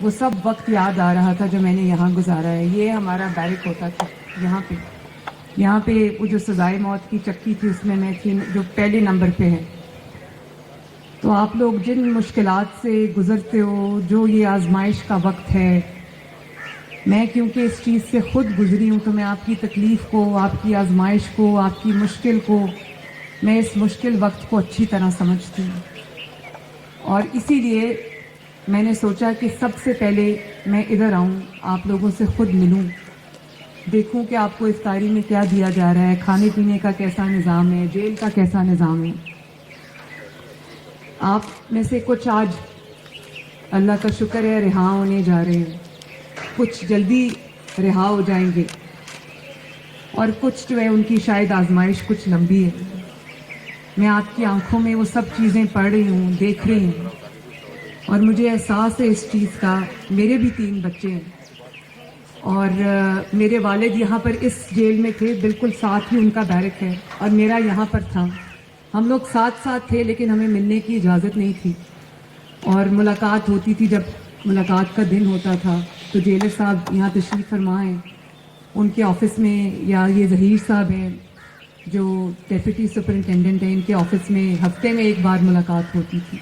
وہ سب وقت یاد آ رہا تھا جو میں نے یہاں گزارا ہے. یہ ہمارا بیرک ہوتا تھا یہاں پہ وہ جو سزائے موت کی چکی تھی اس میں میں تھی جو پہلے نمبر پہ ہے. تو آپ لوگ جن مشکلات سے گزرتے ہو، جو یہ آزمائش کا وقت ہے، میں کیونکہ اس چیز سے خود گزری ہوں تو میں آپ کی تکلیف کو، آپ کی آزمائش کو، آپ کی مشکل کو، میں اس مشکل وقت کو اچھی طرح سمجھتی ہوں. اور اسی لیے میں نے سوچا کہ سب سے پہلے میں ادھر آؤں، آپ لوگوں سے خود ملوں، دیکھوں کہ آپ کو افطاری میں کیا دیا جا رہا ہے، کھانے پینے کا کیسا نظام ہے، جیل کا کیسا نظام ہے. آپ میں سے کچھ آج اللہ کا شکر ہے رہا ہونے جا رہے ہیں، کچھ جلدی رہا ہو جائیں گے، اور کچھ جو ہے ان کی شاید آزمائش کچھ لمبی ہے. میں آپ کی آنکھوں میں وہ سب چیزیں پڑھ رہی ہوں، دیکھ رہی ہوں، اور مجھے احساس ہے اس چیز کا. میرے بھی 3 بچے ہیں اور میرے والد یہاں پر اس جیل میں تھے، بالکل ساتھ ہی ان کا بیرک ہے، اور میرا یہاں پر تھا. ہم لوگ ساتھ تھے لیکن ہمیں ملنے کی اجازت نہیں تھی، اور ملاقات ہوتی تھی جب ملاقات کا دن ہوتا تھا تو جیلر صاحب یہاں تشریف فرما ہیں، ان کے آفس میں، یا یہ ظہیر صاحب ہیں جو ڈیپٹی سپرنٹینڈنٹ ہیں، ان کے آفس میں ہفتے میں ایک بار ملاقات ہوتی تھی.